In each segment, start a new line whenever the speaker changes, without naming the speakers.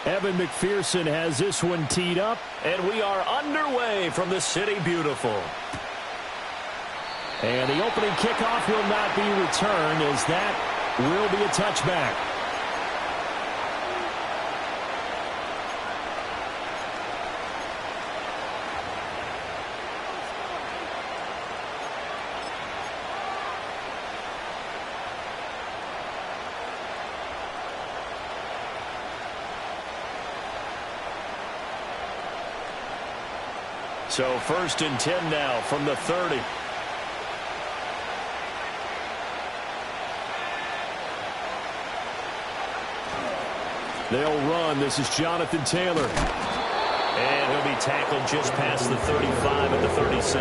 Evan McPherson has this one teed up, and we are underway from the City Beautiful. And the opening kickoff will not be returned, as that will be a touchback. So 1st and 10 now from the 30. They'll run. This is Jonathan Taylor. And he'll be tackled just past the 35 at the 36.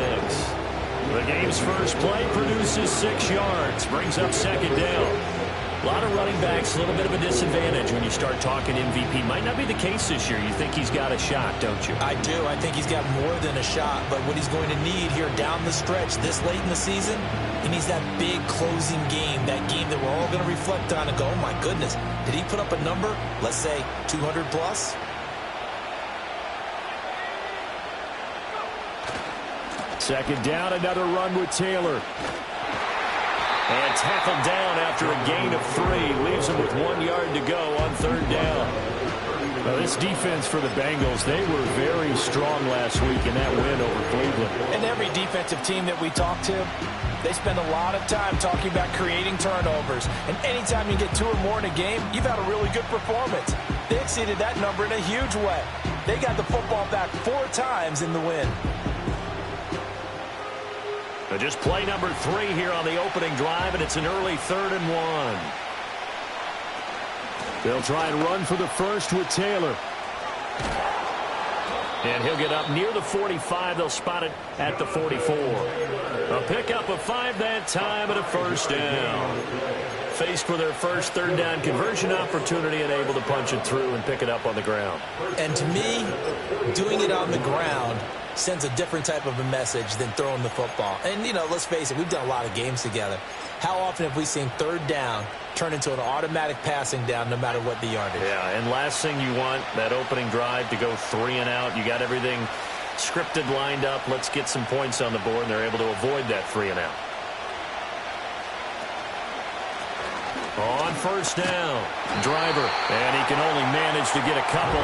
The game's first play produces 6 yards. Brings up 2nd down. A lot of running backs, a little bit of a disadvantage when you start talking MVP. Might not be the case this year. You think he's got a shot, don't you?
I do. I think he's got more than a shot. But what he's going to need here down the stretch this late in the season, he needs that big closing game, that game that we're all going to reflect on and go, oh, my goodness, did he put up a number, let's say 200 plus?
Second down, another run with Taylor. And tackled down after a gain of 3. Leaves him with 1 yard to go on 3rd down. Now, this defense for the Bengals, they were very strong last week in that win over Cleveland.
And every defensive team that we talk to, they spend a lot of time talking about creating turnovers. And anytime you get 2 or more in a game, you've had a really good performance. They exceeded that number in a huge way. They got the football back 4 times in the win.
Just play number 3 here on the opening drive, and it's an early 3rd and 1. They'll try and run for the first with Taylor. And he'll get up near the 45. They'll spot it at the 44. A pickup of 5 that time and a 1st down. Faced with their first 3rd down conversion opportunity and able to punch it through and pick it up on the ground.
And to me, doing it on the ground sends a different type of a message than throwing the football. And, you know, let's face it, we've done a lot of games together. How often have we seen 3rd down turn into an automatic passing down no matter what the yardage?
Yeah, and last thing you want, that opening drive to go 3 and out. You got everything scripted, lined up. Let's get some points on the board, and they're able to avoid that 3 and out. On 1st down, Driver, and he can only manage to get a couple.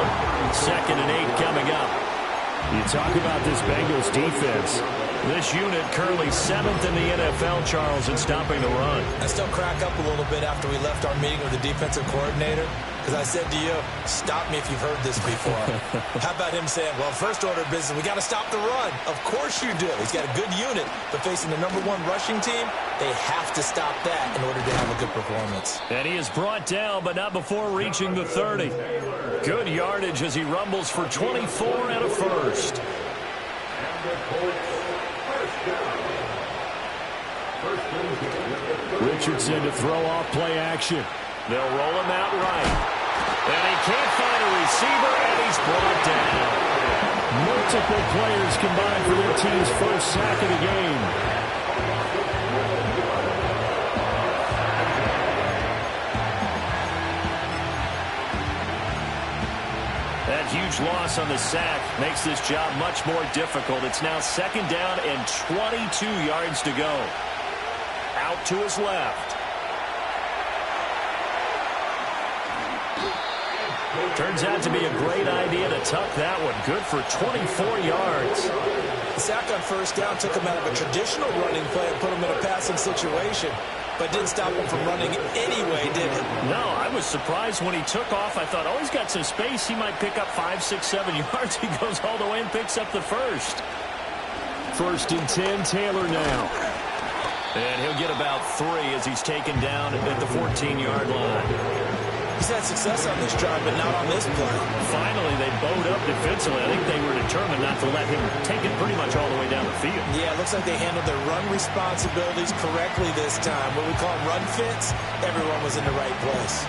2nd and 8 coming up. You talk about this Bengals defense. This unit currently 7th in the NFL, Charles, in stopping the run.
I still crack up a little bit after we left our meeting with the defensive coordinator, because I said to you, stop me if you've heard this before. How about him saying, well, first order of business, we got to stop the run. Of course you do. He's got a good unit, but facing the #1 rushing team, they have to stop that in order to have a good performance.
And he is brought down, but not before reaching the 30. Good yardage as he rumbles for 24 and a 1st. Richardson to throw off play action. They'll roll him out right. And he can't find a receiver, and he's brought down. Multiple players combined for their team's first sack of the game. That huge loss on the sack makes this job much more difficult. It's now 2nd down and 22 yards to go. Out to his left. Turns out to be a great idea to tuck that one. Good for 24 yards.
The sack on 1st down took him out of a traditional running play and put him in a passing situation, but didn't stop him from running anyway, did it?
No, I was surprised when he took off. I thought, oh, he's got some space. He might pick up 5, 6, 7 yards. He goes all the way and picks up the first. 1st and 10, Taylor now. And he'll get about 3 as he's taken down at the 14-yard line.
He's had success on this drive, but not on this play.
Finally, they bowed up defensively. I think they were determined not to let him take it pretty much all the way down the field.
Yeah, it looks like they handled their run responsibilities correctly this time. What we call run fits, everyone was in the right place.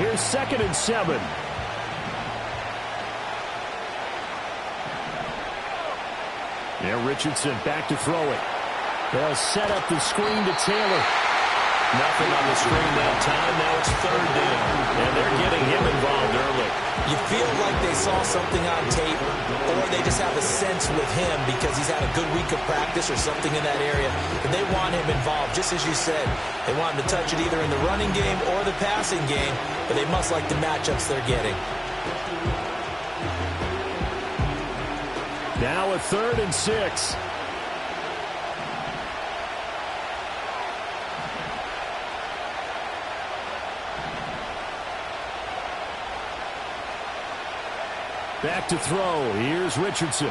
Here's 2nd and 7. Yeah, Richardson back to throw it. They'll set up the screen to Taylor. Nothing on the screen that time. Now it's third down. And they're getting him involved early.
You feel like they saw something on tape, or they just have a sense with him because he's had a good week of practice or something in that area, and they want him involved. Just as you said, they want him to touch it either in the running game or the passing game, but they must like the matchups they're getting.
Now a 3rd and 6. Back to throw. Here's Richardson.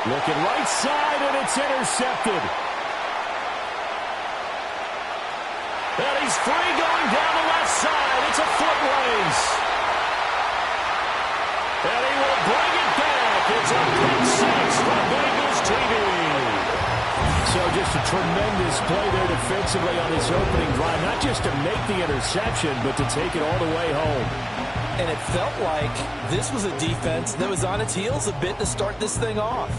Looking right side, and it's intercepted. And he's free going down the left side. It's a foot race. And he will bring it back. It's a pick six for Bengals TV. So just a tremendous play there defensively on this opening drive. Not just to make the interception, but to take it all the way home.
And it felt like this was a defense that was on its heels a bit to start this thing off.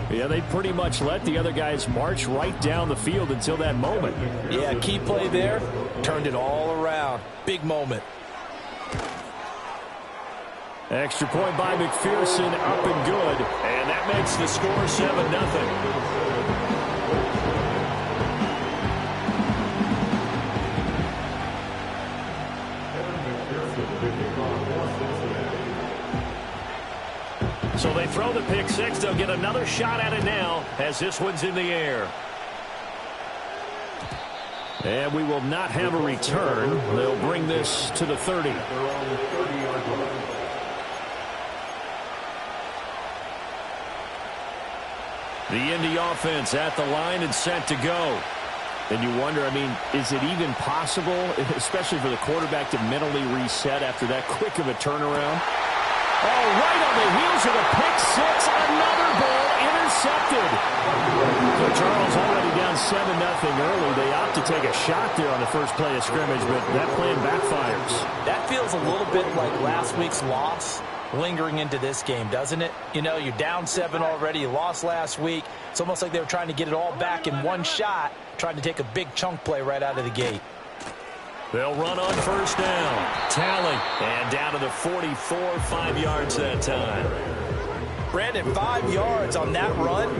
Yeah, they pretty much let the other guys march right down the field until that moment.
Yeah, key play there. Turned it all around. Big moment.
Extra point by McPherson, up and good. And that makes the score 7-0. So they throw the pick six. They'll get another shot at it now as this one's in the air. And we will not have a return. They'll bring this to the 30. The Indy offense at the line and set to go. And you wonder, I mean, is it even possible, especially for the quarterback, to mentally reset after that quick of a turnaround? Oh, right on the heels of the pick six. Another ball intercepted. So Charles already down 7-0 early. They opt to take a shot there on the first play of scrimmage, but that plan backfires.
That feels a little bit like last week's loss lingering into this game, doesn't it? You know, you're down 7 already. You lost last week. It's almost like they were trying to get it all back in one shot, trying to take a big chunk play right out of the gate.
They'll run on first down. Tally. And down to the 44, 5 yards that time.
Brandon, 5 yards on that run.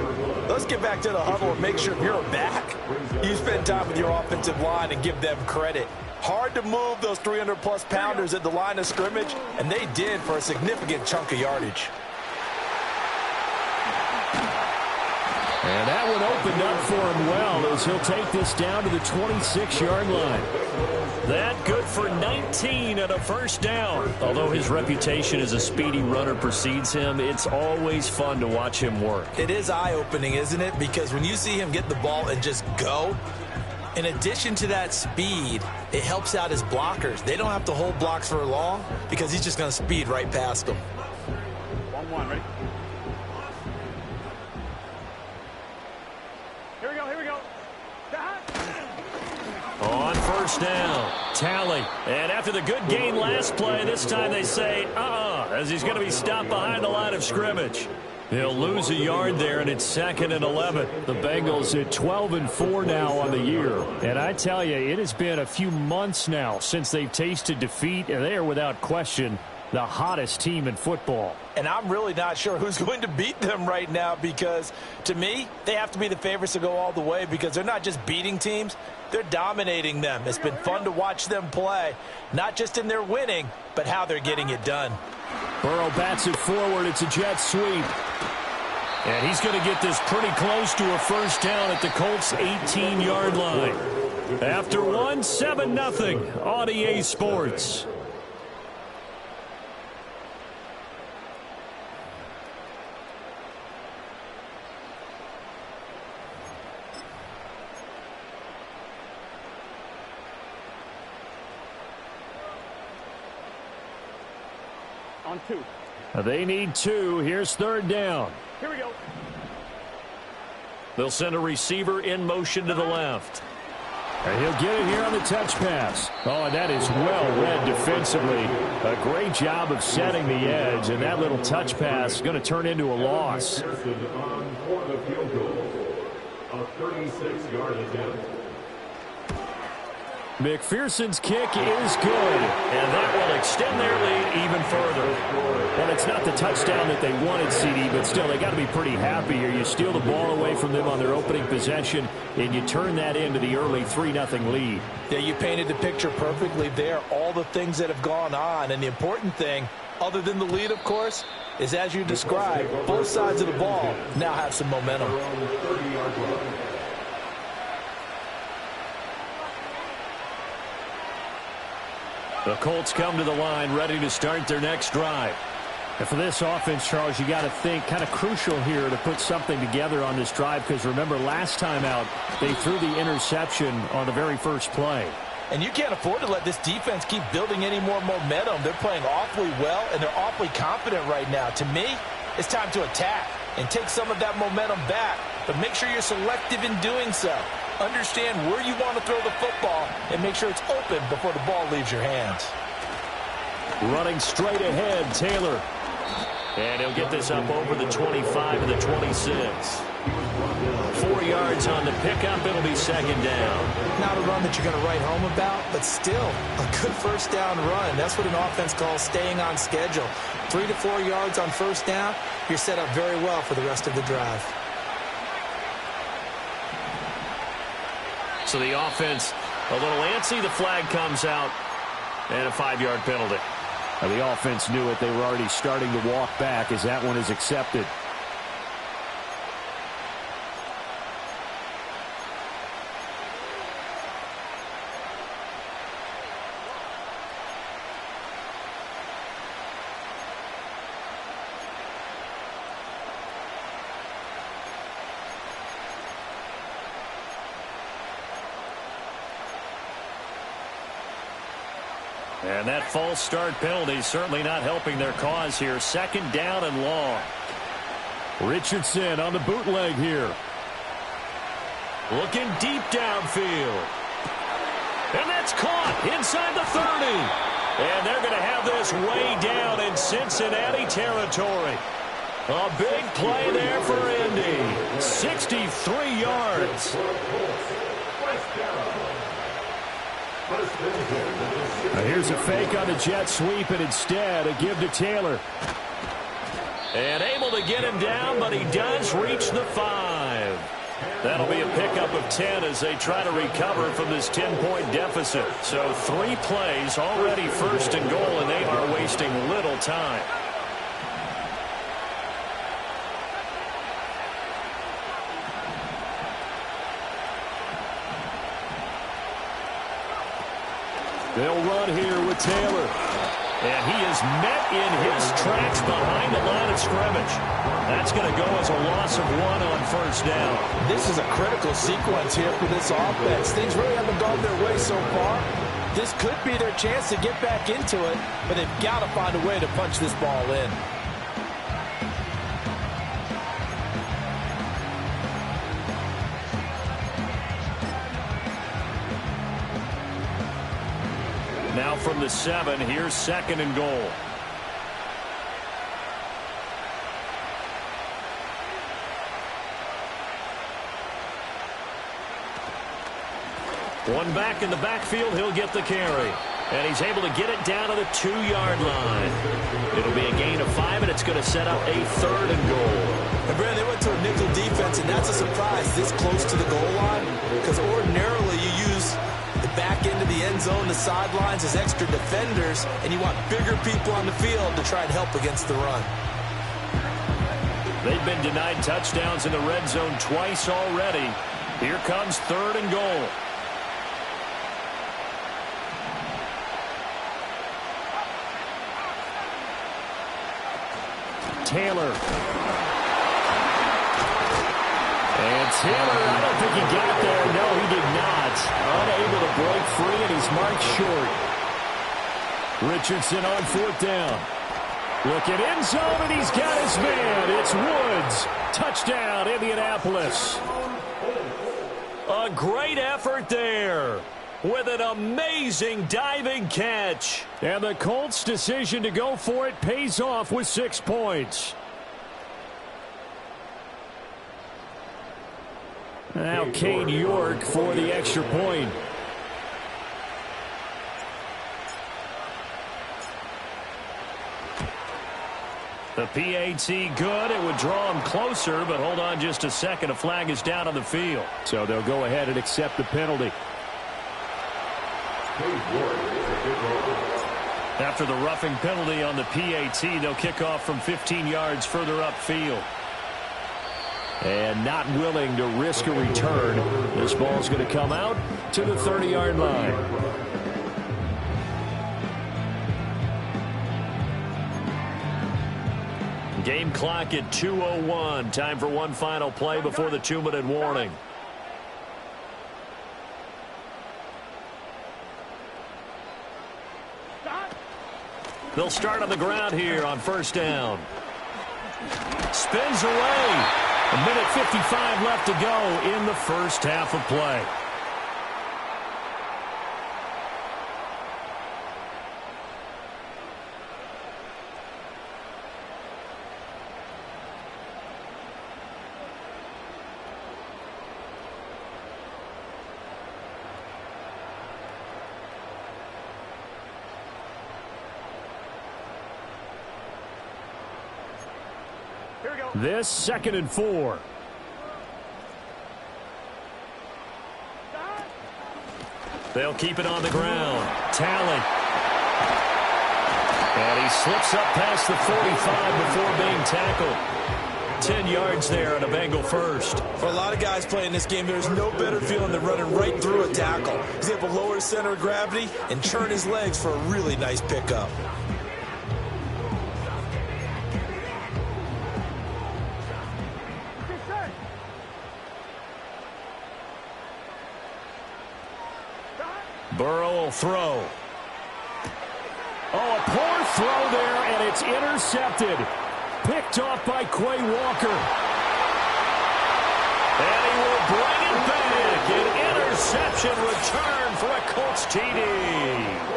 Let's get back to the huddle and make sure if you're back, you spend time with your offensive line and give them credit. Hard to move those 300-plus pounders at the line of scrimmage, and they did for a significant chunk of yardage.
And that one opened up for him well as he'll take this down to the 26-yard line. That good for 19 and a first down. Although his reputation as a speedy runner precedes him, it's always fun to watch him work.
It is eye-opening, isn't it? Because when you see him get the ball and just go, in addition to that speed, it helps out his blockers. They don't have to hold blocks for long because he's just going to speed right past them.
1-1, ready? Here we go.
On first down, Tally. And after the good gain last play, this time they say, as he's going to be stopped behind the line of scrimmage. He'll lose a yard there, and it's 2nd and 11. The Bengals at 12-4 now on the year. And I tell you, it has been a few months now since they've tasted defeat, and they are without question the hottest team in football.
And I'm really not sure who's going to beat them right now because, to me, they have to be the favorites to go all the way because they're not just beating teams, they're dominating them. It's been fun to watch them play, not just in their winning, but how they're getting it done.
Burrow bats it forward. It's a jet sweep. And he's going to get this pretty close to a first down at the Colts' 18-yard line. After one, 7-0 on EA Sports.
On 2.
They need 2. Here's third down.
Here we go.
They'll send a receiver in motion to the left. And he'll get it here on the touch pass. Oh, and that is well read defensively. A great job of setting the edge, and that little touch pass is going to turn into a loss.
A 36-yard attempt.
McPherson's kick is good, and that will extend their lead even further. Well, it's not the touchdown that they wanted, CD, but still, they got to be pretty happy here. You steal the ball away from them on their opening possession, and you turn that into the early 3-0 lead.
Yeah, you painted the picture perfectly there, all the things that have gone on, and the important thing, other than the lead, of course, is as you described, both sides of the ball now have some momentum.
The Colts come to the line ready to start their next drive. And for this offense, Charles, you got to think kind of crucial here to put something together on this drive, because remember last time out they threw the interception on the very first play.
And you can't afford to let this defense keep building any more momentum. They're playing awfully well, and they're awfully confident right now. To me, it's time to attack and take some of that momentum back, but make sure you're selective in doing so. Understand where you want to throw the football and make sure it's open before the ball leaves your hands.
Running straight ahead, Taylor. And he'll get this up over the 25 and the 26. 4 yards on the pickup. It'll be second down.
Not a run that you're going to write home about, but still a good first down run. That's what an offense calls staying on schedule. 3 to 4 yards on first down, you're set up very well for the rest of the drive.
So the offense a little antsy. The flag comes out, and a 5-yard penalty.
Now the offense knew it. They were already starting to walk back as that one is accepted.
And that false start penalty certainly not helping their cause here. Second down and long.
Richardson on the bootleg here.
Looking deep downfield. And that's caught inside the 30. And they're going to have this way down in Cincinnati territory. A big play there for Indy. 63 yards.
Now here's a fake on the jet sweep, and instead a give to Taylor.
And able to get him down, but he does reach the 5. That'll be a pickup of 10 as they try to recover from this 10-point deficit. So 3 plays already first and goal, and they are wasting little time.
They'll run here with Taylor.
And he is met in his tracks behind the line of scrimmage. That's going to go as a loss of 1 on first down.
This is a critical sequence here for this offense. Things really haven't gone their way so far. This could be their chance to get back into it, but they've got to find a way to punch this ball in.
Now from the 7, here's second and goal. One back in the backfield, he'll get the carry. And he's able to get it down to the 2-yard line. It'll be a gain of 5, and it's going to set up a third and goal.
And Brad, they went to a nickel defense, and that's a surprise this close to the goal line, because ordinarily you use the back end of the end zone, the sidelines as extra defenders, and you want bigger people on the field to try and help against the run.
They've been denied touchdowns in the red zone twice already. Here comes third and goal.
Taylor. And Taylor, I don't think he got there. No, he did not. Unable to break free, and he's marked short. Richardson on 4th down. Looking end zone, and he's got his man. It's Woods. Touchdown, Indianapolis.
A great effort there with an amazing diving catch.
And the Colts' decision to go for it pays off with 6 points. Now Cade York for the extra point.
The PAT good. It would draw him closer, but hold on just a second. A flag is down on the field.
So they'll go ahead and accept the penalty.
After the roughing penalty on the PAT, they'll kick off from 15 yards further upfield.
And not willing to risk a return. This ball's going to come out to the 30-yard line.
Game clock at 2:01. Time for one final play before the 2-minute warning. They'll start on the ground here on first down. Spins away. 1:55 left to go in the first half of play.
This 2nd and 4.
They'll keep it on the ground. Talent. And he slips up past the 45 before being tackled. 10 yards there on a Bengal first.
For a lot of guys playing this game, there's no better feeling than running right through a tackle. He's able to lower his center of gravity and churn his legs for a really nice pickup.
Burrow will throw.
Oh, a poor throw there, and it's intercepted. Picked off by Quay Walker.
And he will bring it back. An interception return for a Colts TD.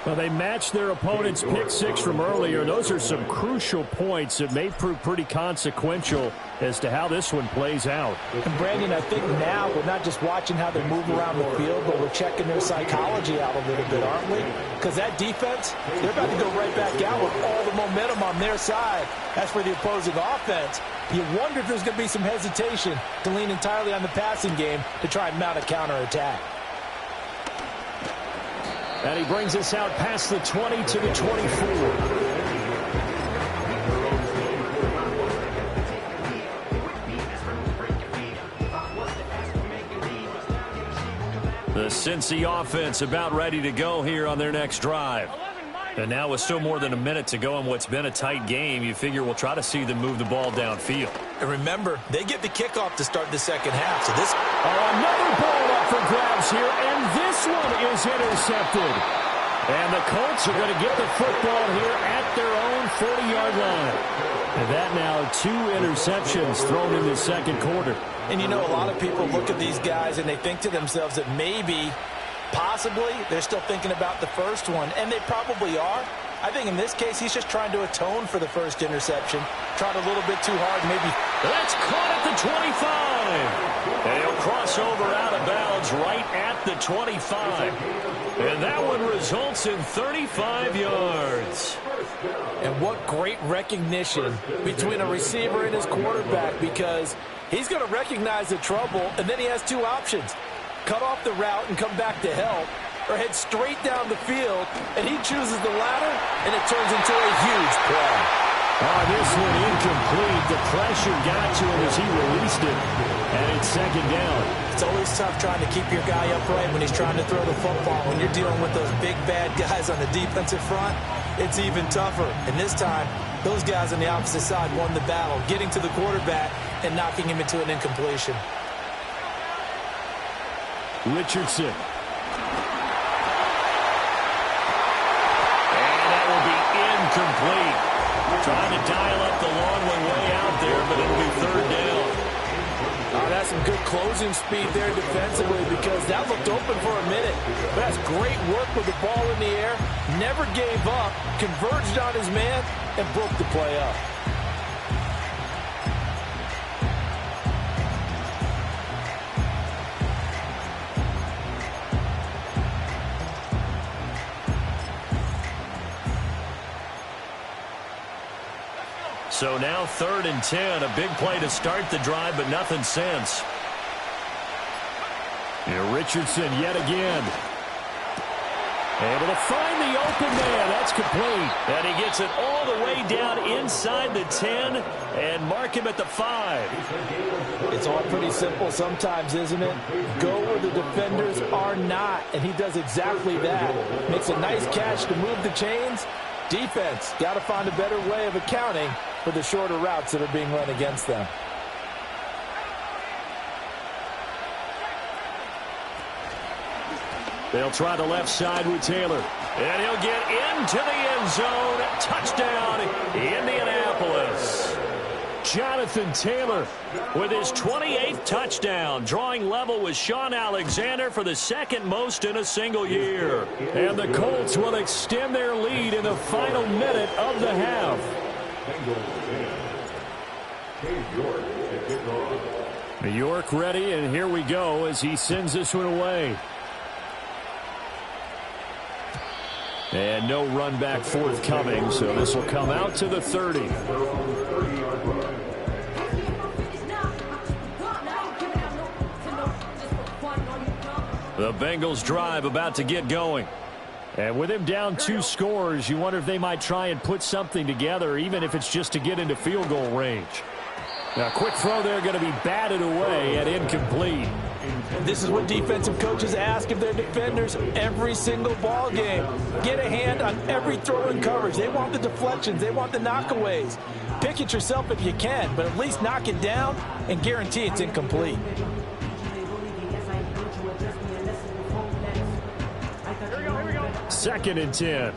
Well, they matched their opponent's pick six from earlier. Those are some crucial points that may prove pretty consequential as to how this one plays out.
And Brandon, I think now we're not just watching how they move around the field, but we're checking their psychology out a little bit, aren't we? Because that defense, they're about to go right back out with all the momentum on their side. As for the opposing offense, you wonder if there's going to be some hesitation to lean entirely on the passing game to try and mount a counterattack.
And he brings us out past the 20 to the 24.
The Cincy offense about ready to go here on their next drive. And now with still more than a minute to go in what's been a tight game, you figure we'll try to see them move the ball downfield.
And remember, they get the kickoff to start the second half. So this...
another ball up for grabs here, and this one is intercepted. And the Colts are going to get the football here at their own 40-yard line. And that now 2 interceptions thrown in the second quarter.
And you know, a lot of people look at these guys and they think to themselves that maybe, possibly, they're still thinking about the first one. And they probably are. I think in this case, he's just trying to atone for the first interception. Tried a little bit too hard, maybe.
That's caught at the 25. And he'll cross over out of bounds right at the 25. And that one results in 35 yards.
And what great recognition between a receiver and his quarterback, because he's going to recognize the trouble, and then he has 2 options. Cut off the route and come back to help, or head straight down the field, and he chooses the latter, and it turns into a huge play.
Oh, this one incomplete. The pressure got to him as he released it, and it's second down.
It's always tough trying to keep your guy upright when he's trying to throw the football. When you're dealing with those big, bad guys on the defensive front, it's even tougher. And this time, those guys on the opposite side won the battle, getting to the quarterback and knocking him into an incompletion.
Richardson.
And that will be incomplete. Trying to dial up the long one way out there, but it'll be third down.
That's some good closing speed there defensively, because that looked open for a minute. But that's great work with the ball in the air. Never gave up, converged on his man, and broke the play up.
So now 3rd and 10. A big play to start the drive, but nothing since.
Here Richardson yet again. Able to find the open man. That's complete.
And he gets it all the way down inside the 10 and mark him at the 5.
It's all pretty simple sometimes, isn't it? Go where the defenders are not, and he does exactly that. Makes a nice catch to move the chains. Defense, got to find a better way of accounting for the shorter routes that are being run against them.
They'll try the left side with Taylor.
And he'll get into the end zone. Touchdown, Indianapolis.
Jonathan Taylor
With his 28th touchdown, drawing level with Sean Alexander for the 2nd most in a single year.
And the Colts will extend their lead in the final minute of the half. New York ready, and here we go as he sends this one away. And no run back forthcoming, so this will come out to the 30. The Bengals drive about to get going. And with him down 2 scores, you wonder if they might try and put something together, even if it's just to get into field goal range. Now, quick throw there going to be batted away and incomplete.
This is what defensive coaches ask of their defenders every single ball game. Get a hand on every throw in coverage. They want the deflections. They want the knockaways. Pick it yourself if you can, but at least knock it down and guarantee it's incomplete.
Here we go.
2nd and 10.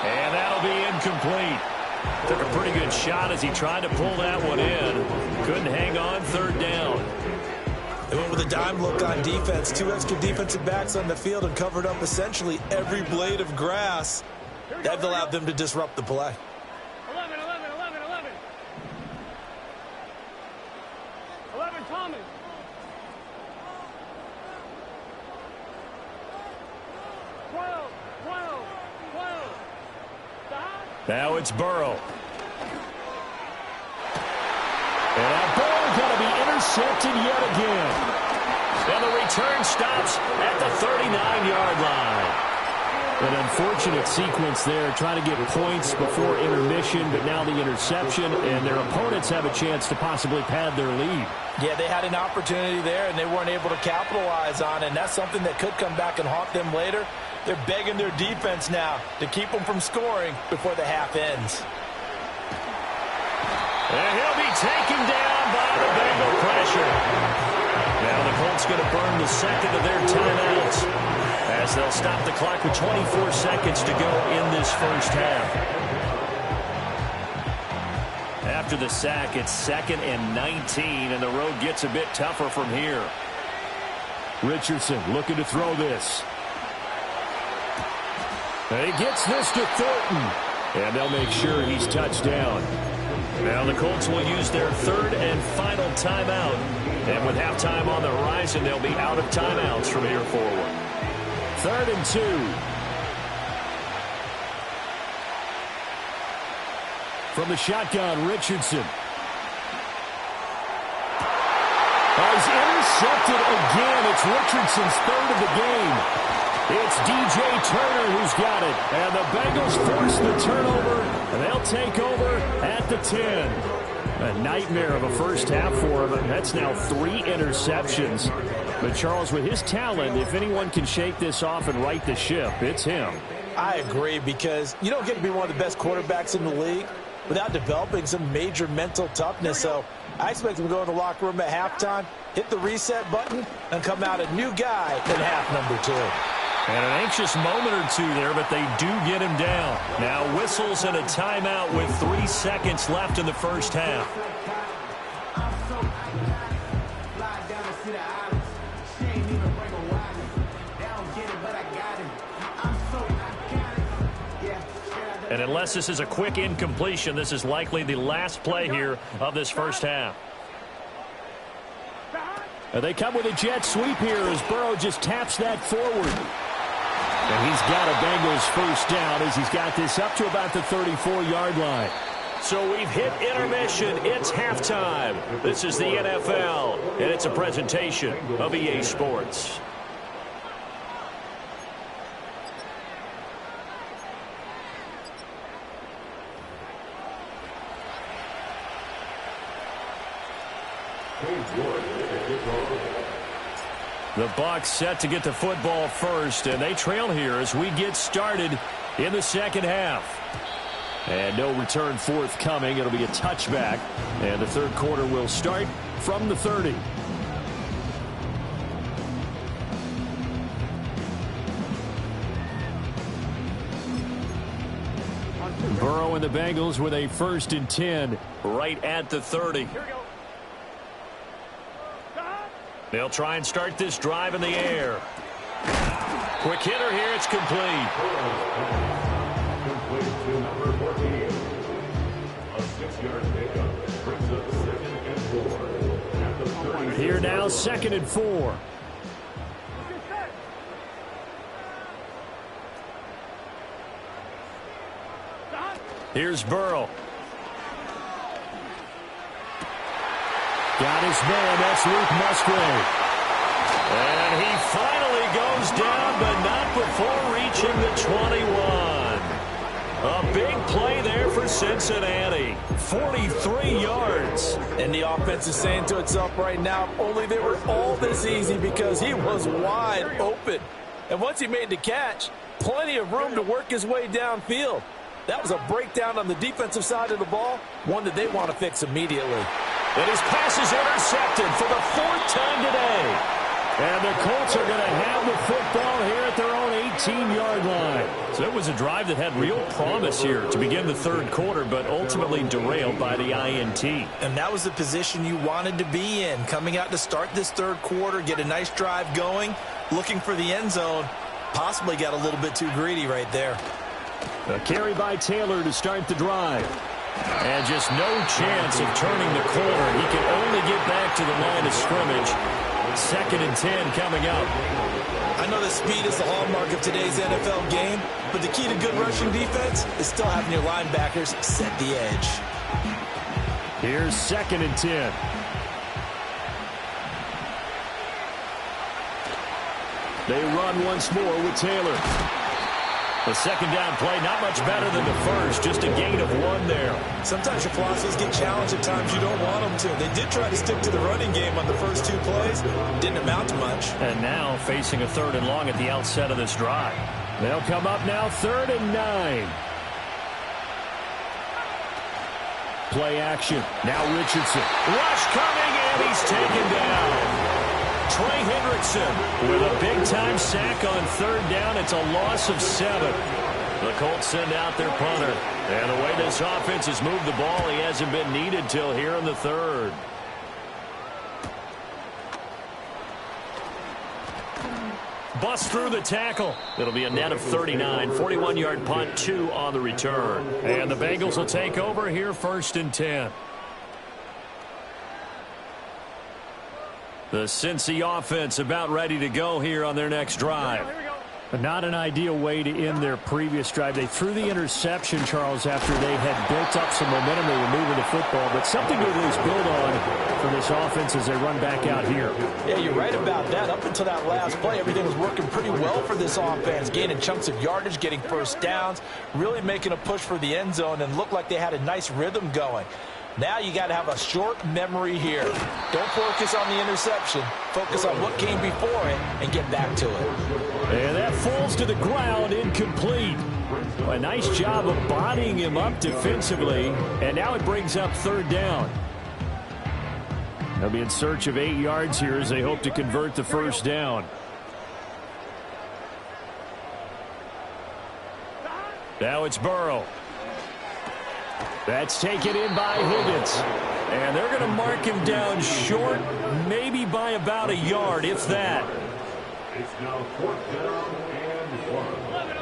And that'll be incomplete. Took a pretty good shot as he tried to pull that one in. Couldn't hang on 3rd down.
They went with a dime look on defense. 2 extra defensive backs on the field and covered up essentially every blade of grass. That allowed them to disrupt the play.
11, Thomas.
Now it's Burrow.
And that ball going to be intercepted yet again.
And the return stops at the 39-yard line.
An unfortunate sequence there, trying to get points before intermission, but now the interception, and their opponents have a chance to possibly pad their lead.
Yeah, they had an opportunity there, and they weren't able to capitalize on it, and that's something that could come back and haunt them later. They're begging their defense now to keep them from scoring before the half ends.
And he'll be taken down by the Bengal pressure. Now the Colts going to burn the 2nd of their timeouts as they'll stop the clock with 24 seconds to go in this first half. After the sack, it's 2nd and 19, and the road gets a bit tougher from here.
Richardson looking to throw this. And he gets this to Thornton. And they'll make sure he's touched down.
Now the Colts will use their 3rd and final timeout. And with halftime on the horizon, they'll be out of timeouts from here forward.
3rd and 2. From the shotgun, Richardson. He's intercepted again. It's Richardson's 3rd of the game. It's DJ Turner who's got it. And the Bengals force the turnover, and they'll take over at the 10. A nightmare of a first half for him. That's now 3 interceptions. But, Charles, with his talent, if anyone can shake this off and right the ship, it's him.
I agree, because you don't get to be one of the best quarterbacks in the league without developing some major mental toughness. So I expect him to go in the locker room at halftime, hit the reset button, and come out a new guy in half number 2.
And an anxious moment or two there, but they do get him down. Now whistles and a timeout with 3 seconds left in the first half. And unless this is a quick incompletion, this is likely the last play here of this first half.
They come with a jet sweep here as Burrow just taps that forward. And he's got a Bengals first down as he's got this up to about the 34-yard line. So we've hit intermission. It's halftime. This is the NFL, and it's a presentation of EA Sports. The Bucs set to get the football first, and they trail here as we get started in the second half. And no return forthcoming. It'll be a touchback, and the third quarter will start from the 30. Burrow and the Bengals with a 1st and 10 right at the 30. They'll try and start this drive in the air. Quick hitter here. It's complete. Here now, 2nd and 4. Here's Burrow. Got his man. That's Luke Musgrave. And he finally goes down, but not before reaching the 21. A big play there for Cincinnati. 43 yards.
And the offense is saying to itself right now, if only they were all this easy, because he was wide open. And once he made the catch, plenty of room to work his way downfield. That was a breakdown on the defensive side of the ball, one that they want to fix immediately.
And his pass is intercepted for the 4th time today. And the Colts are going to have the football here at their own 18-yard line. So it was a drive that had real promise here to begin the third quarter, but ultimately derailed by the INT.
And that was the position you wanted to be in, coming out to start this third quarter, get a nice drive going, looking for the end zone. Possibly got a little bit too greedy right there.
A carry by Taylor to start the drive. And just no chance of turning the corner. He can only get back to the line of scrimmage. 2nd and 10 coming up.
I know that speed is the hallmark of today's NFL game, but the key to good rushing defense is still having your linebackers set the edge.
Here's 2nd and 10. They run once more with Taylor. The second down play, not much better than the first. Just a gain of 1 there.
Sometimes your philosophies get challenged at times you don't want them to. They did try to stick to the running game on the first 2 plays. Didn't amount to much.
And now facing a 3rd and long at the outset of this drive. They'll come up now 3rd and 9. Play action. Now Richardson. Rush coming, and he's taken down. Trey Hendrickson with a big-time sack on 3rd down. It's a loss of 7. The Colts send out their punter. And the way this offense has moved the ball, he hasn't been needed till here in the 3rd. Bust through the tackle. It'll be a net of 39. 41-yard punt, 2 on the return. And the Bengals will take over here 1st and 10. The Cincy offense about ready to go here on their next drive. Not an ideal way to end their previous drive. They threw the interception, Charles, after they had built up some momentum. They were moving the football, but something to at least build on for this offense as they run back out here.
Yeah, you're right about that. Up until that last play, everything was working pretty well for this offense, gaining chunks of yardage, getting first downs, really making a push for the end zone, and looked like they had a nice rhythm going. Now you got to have a short memory here. Don't focus on the interception. Focus on what came before it and get back to it.
And that falls to the ground, incomplete. A nice job of bodying him up defensively, and now it brings up 3rd down. They'll be in search of 8 yards here as they hope to convert the first down. Now it's Burrow. That's taken in by Higgins. And they're going to mark him down short, maybe by about a yard, if that.
It's now 4th down and 1.
11.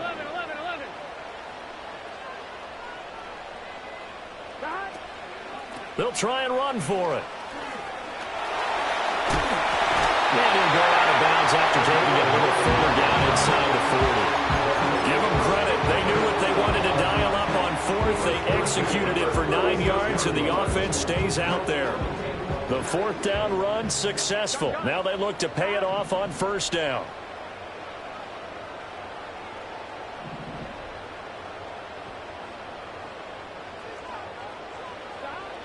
They'll try and run for it. And he'll go out of bounds after taking it a little further down inside the 40.
enough. They executed it for 9 yards, and the offense stays out there. The fourth down run successful. Now they look to pay it off on first down.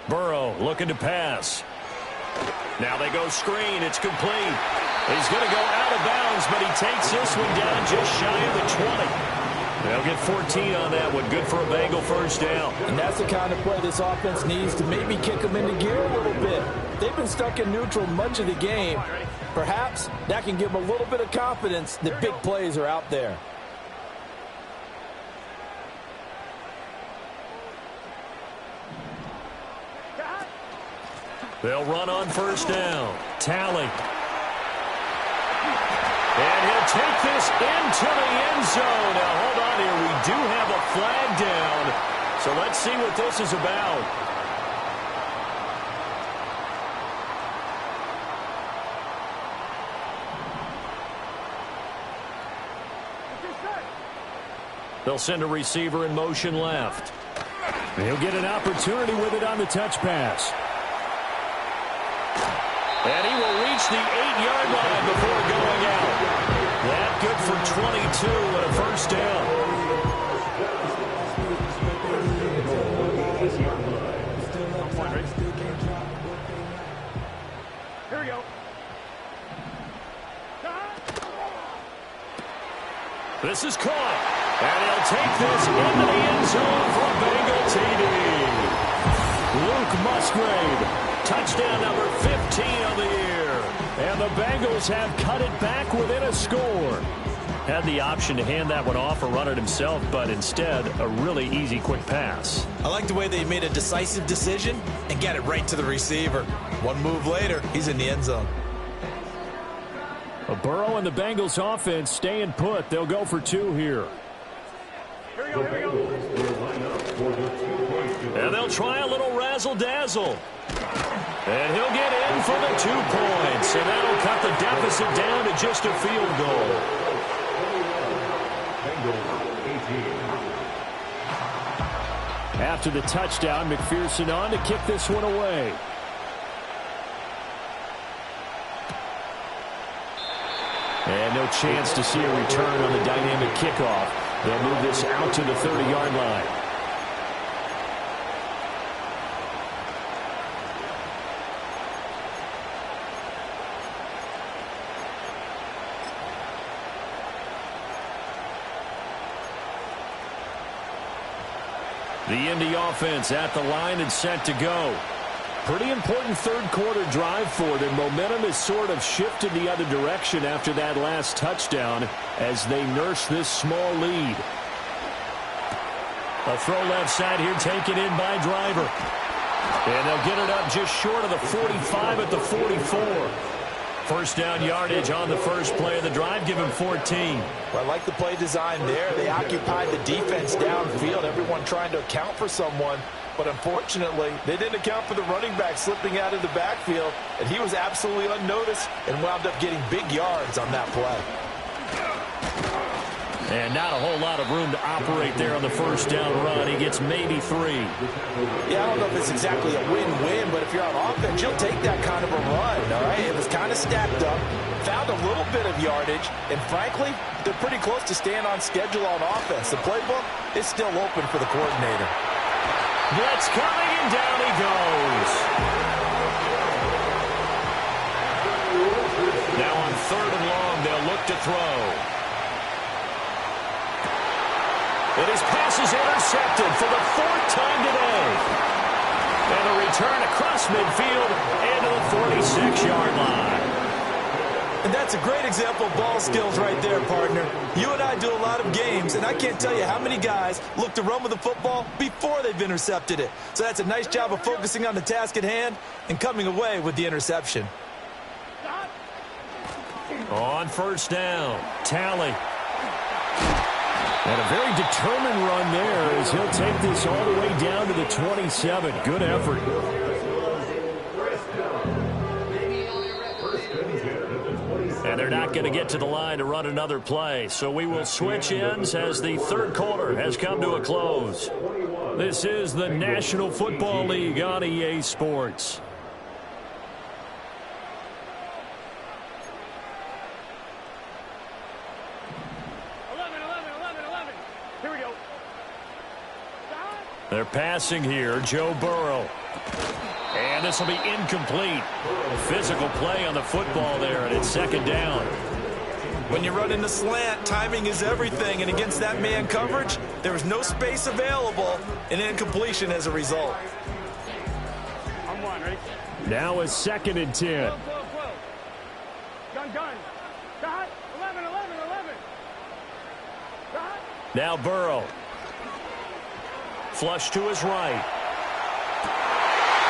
Burrow looking to pass. Now they go screen. It's complete. He's going to go out of bounds, but he takes this one down just shy of the 20. They'll get 14 on that one. Good for a Bengal first down.
And that's the kind of play this offense needs to maybe kick them into gear a little bit. They've been stuck in neutral much of the game. Perhaps that can give them a little bit of confidence that big plays are out there.
They'll run on first down. Tally. And he'll take this into the end zone. Now, hold on here. We do have a flag down. So let's see what this is about. They'll send a receiver in motion left.
He'll get an opportunity with it on the touch pass.
And he will reach the 8-yard line before going out. That good for 22 and a first down.
Here we go.
This is caught. And he'll take this into the end zone for a Bengal TD.
Luke Musgrave.
Touchdown number 15 of the year.
And the Bengals have cut it back within a score.
Had the option to hand that one off or run it himself, but instead a really easy quick pass.
I like the way they made a decisive decision and get it right to the receiver. One move later, he's in the end zone.
Burrow and the Bengals offense staying put. They'll go for 2 here.
Here we go, here we go.
And they'll try a little razzle-dazzle. And he'll get in for the 2 points. And that'll cut the deficit down to just a field goal.
After the touchdown, McPherson on to kick this one away. And no chance to see a return on the dynamic kickoff. They'll move this out to the 30-yard line. The Indy offense at the line and set to go. Pretty important third-quarter drive for them. Momentum has sort of shifted the other direction after that last touchdown as they nurse this small lead.
A throw left side here taken in by Driver. And they'll get it up just short of the 45 at the 44. First down yardage on the first play of the drive. Give him 14.
Well, I like the play design there. They occupied the defense downfield, everyone trying to account for someone. But unfortunately, they didn't account for the running back slipping out of the backfield, and he was absolutely unnoticed and wound up getting big yards on that play.
And not a whole lot of room to operate there on the first down run. He gets maybe 3.
Yeah, I don't know if it's exactly a win-win, but if you're on offense, you'll take that kind of a run, all right? It was kind of stacked up, found a little bit of yardage, and frankly, they're pretty close to staying on schedule on offense. The playbook is still open for the coordinator.
Blitz coming, and down he goes. Now on 3rd and long, they'll look to throw. And his pass is intercepted for the 4th time today. And a return across midfield into the 46-yard line.
And that's a great example of ball skills right there, partner. You and I do a lot of games, and I can't tell you how many guys look to run with the football before they've intercepted it. So that's a nice job of focusing on the task at hand and coming away with the interception.
On first down, Tally.
And a very determined run there as he'll take this all the way down to the 27. Good effort.
And they're not going to get to the line to run another play. So we will switch ends as the third quarter has come to a close. This is the National Football League on EA Sports. They're passing here, Joe Burrow. And this will be incomplete. Physical play on the football there, and it's second down.
When you run in the slant, timing is everything, and against that man coverage, there was no space available, and incompletion as a result.
I'm one, ready?
Now a 2nd and 10.
Gun. Got 11. Got.
Now Burrow. Flush to his right.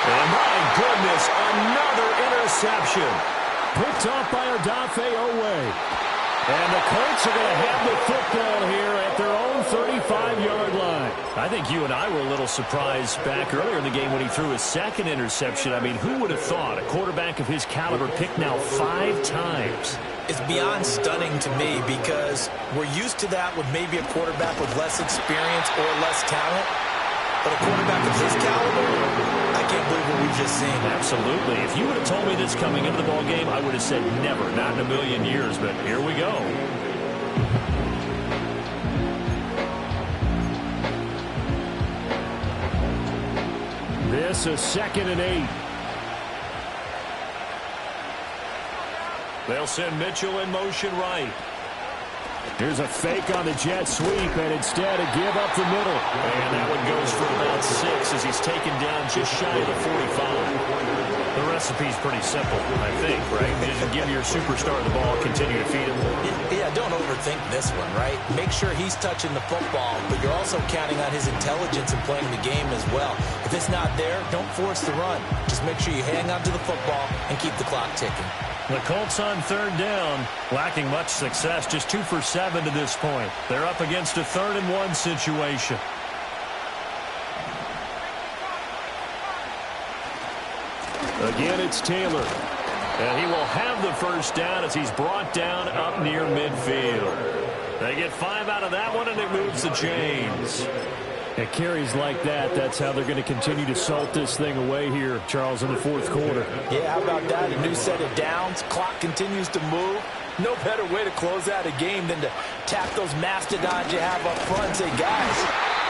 And my goodness, another interception.
Picked off by Odafe Owe. And the Colts are going to have the football here at their own 35-yard line.
I think you and I were a little surprised back earlier in the game when he threw his 2nd interception. I mean, who would have thought a quarterback of his caliber picked now 5 times?
It's beyond stunning to me because we're used to that with maybe a quarterback with less experience or less talent. But a quarterback of his caliber, I can't believe what we've just seen.
Absolutely. If you would have told me this coming into the ball game, I would have said never, not in a million years. But here we go.
This is 2nd and 8.
They'll send Mitchell in motion right.
Here's a fake on the jet sweep, and instead a give up the middle.
And that one goes for about 6 as he's taken down just shy of the 45. The recipe's pretty simple, I think, right? You just give your superstar the ball, continue to feed him.
Yeah, don't overthink this one, right? Make sure he's touching the football, but you're also counting on his intelligence in playing the game as well. If it's not there, don't force the run. Just make sure you hang on to the football and keep the clock ticking.
The Colts on 3rd down, lacking much success, just 2 for 7 to this point. They're up against a 3rd and 1 situation.
Again, it's Taylor.
And he will have the first down as he's brought down up near midfield. They get 5 out of that one, and it moves the chains.
At carries like that, that's how they're going to continue to salt this thing away here, Charles, in the 4th quarter.
Yeah, how about that? A new set of downs. Clock continues to move. No better way to close out a game than to tap those mastodons you have up front and say, guys,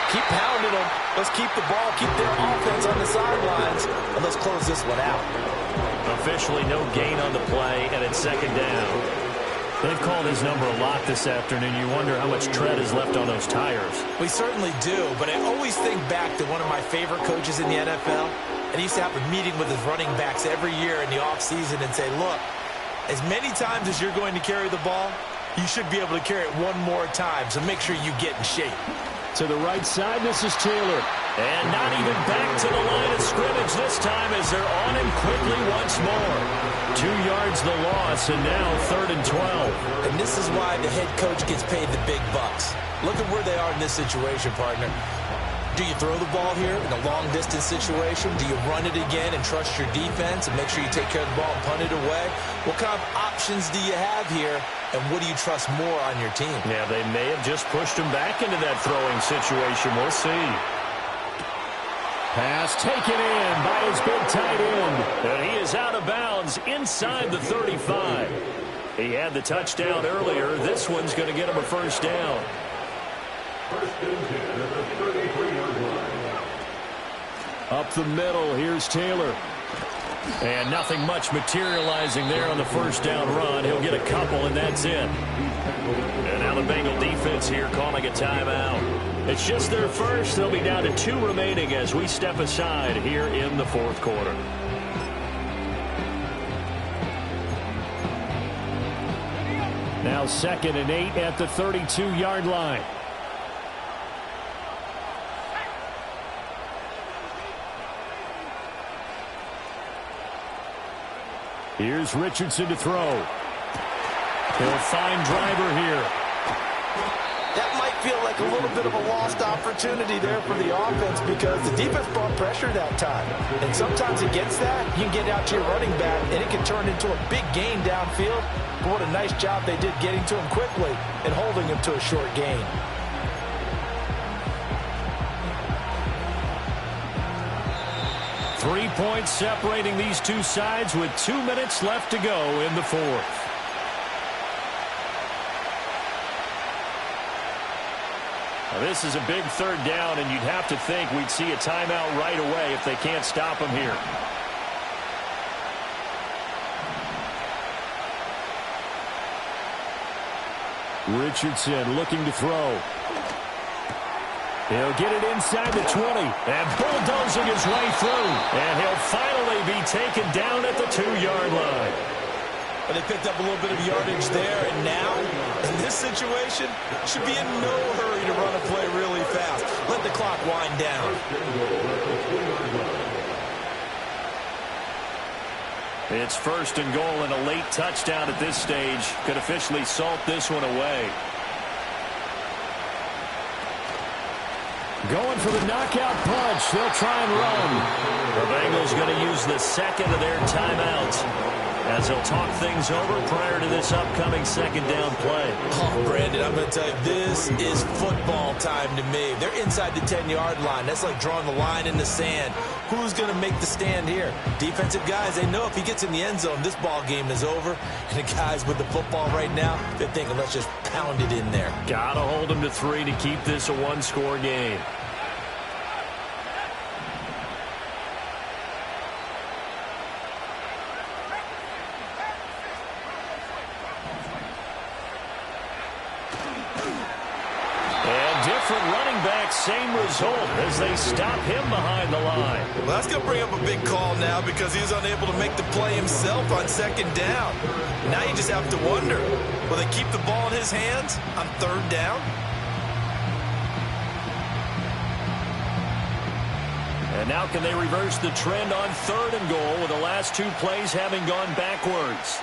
keep pounding them. Let's keep the ball, keep their offense on the sidelines, and let's close this one out.
Officially no gain on the play, and it's 2nd down. They've called his number a lot this afternoon. You wonder how much tread is left on those tires.
We certainly do, but I always think back to one of my favorite coaches in the NFL, and he used to have a meeting with his running backs every year in the offseason and say, look, as many times as you're going to carry the ball, you should be able to carry it one more time, so make sure you get in shape.
To the right side, this is Taylor.
And not even back to the line of scrimmage this time as they're on him quickly once more. 2 yards the loss, and now 3rd and 12.
And this is why the head coach gets paid the big bucks. Look at where they are in this situation, partner. Do you throw the ball here in a long-distance situation? Do you run it again and trust your defense and make sure you take care of the ball and punt it away? What kind of options do you have here, and what do you trust more on your team?
Yeah, they may have just pushed him back into that throwing situation. We'll see.
Pass taken in by his big tight end.
And he is out of bounds inside the 35. He had the touchdown earlier. This one's going to get him a first down.
Up the middle, here's Taylor.
And nothing much materializing there on the first down run. He'll get a couple, and that's it. And now the Bengal defense here calling a timeout. It's just their first. They'll be down to 2 remaining as we step aside here in the 4th quarter.
Now 2nd and 8 at the 32-yard line. Here's Richardson to throw. He'll find Driver here.
That might feel like a little bit of a lost opportunity there for the offense because the defense brought pressure that time. And sometimes against that, you can get out to your running back, and it can turn into a big gain downfield. But what a nice job they did getting to him quickly and holding him to a short gain.
Three points separating these two sides with 2 minutes left to go in the fourth. Now, this is a big third down, and you'd have to think we'd see a timeout right away if they can't stop him here. Richardson looking to throw. He'll get it inside the 20 and bulldozing his way through. And he'll finally be taken down at the 2-yard line.
But they picked up a little bit of yardage there, and now, in this situation, should be in no hurry to run a play really fast. Let the clock wind down.
It's first and goal, and a late touchdown at this stage could officially salt this one away. Going for the knockout punch. They'll try and run. The Bengals going to use the second of their timeouts as they'll talk things over prior to this upcoming second down play.
Oh, Brandon, I'm going to tell you, this is football time to me. They're inside the 10-yard line. That's like drawing the line in the sand. Who's going to make the stand here? Defensive guys, they know if he gets in the end zone, this ball game is over. And the guys with the football right now, they're thinking, let's just pound it in there.
Got to hold them to 3 to keep this a one-score game. Same result as they stop him behind the line.
Well, that's going to bring up a big call now because he was unable to make the play himself on second down. Now you just have to wonder, will they keep the ball in his hands on third down?
And now can they reverse the trend on third and goal with the last 2 plays having gone backwards?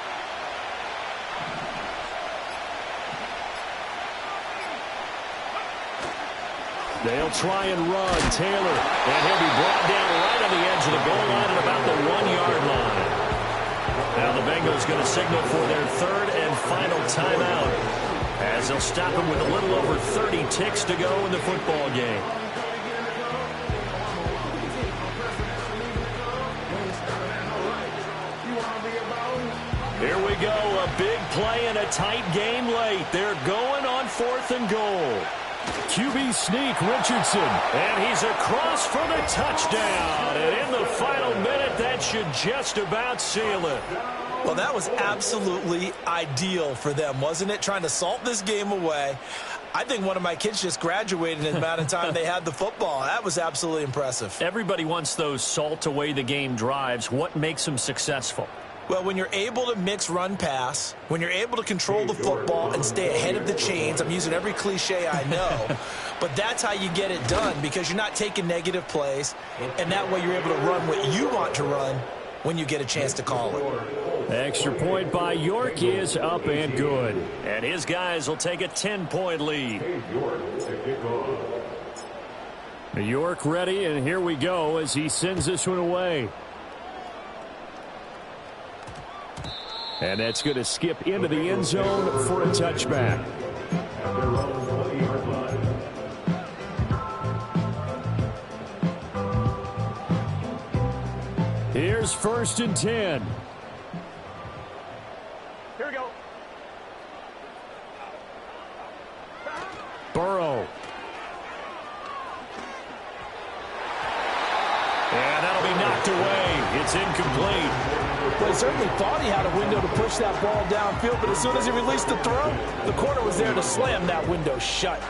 They'll try and run. Taylor, and he'll be brought down right on the edge of the goal line at about the 1-yard line. Now the Bengals going to signal for their third and final timeout as they'll stop him with a little over 30 ticks to go in the football game. Here we go, a big play and a tight game late. They're going on 4th and goal. QB sneak, Richardson, and he's across for the touchdown. And in the final minute, that should just about seal it.
Well, that was absolutely ideal for them, wasn't it? Trying to salt this game away. I think one of my kids just graduated in the amount of time they had the football. That was absolutely impressive.
Everybody wants those salt away the game drives. What makes them successful?
Well, when you're able to mix run-pass, when you're able to control the football and stay ahead of the chains, I'm using every cliche I know, but that's how you get it done because you're not taking negative plays, and that way you're able to run what you want to run when you get a chance to call it.
Extra point by York is up and good. And his guys will take a 10-point lead. York ready, and here we go as he sends this one away. And that's going to skip into the end zone for a touchback. Here's 1st and 10.
Here we go.
Burrow. And that'll be knocked away. It's incomplete.
Well, he certainly thought he had a window to push that ball downfield, but as soon as he released the throw, the corner was there to slam that window shut.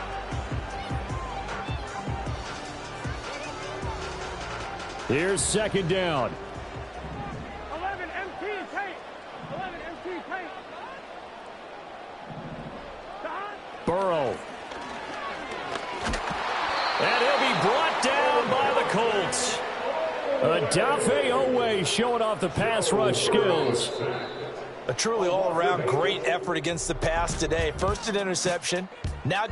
Here's 2nd down.
11 MT tape. 11 MT tape.
Burrow. And he'll be brought down by the Colts. Odafe Owe showing off the pass rush skills.
A truly all-around great effort against the pass today. First an interception. Now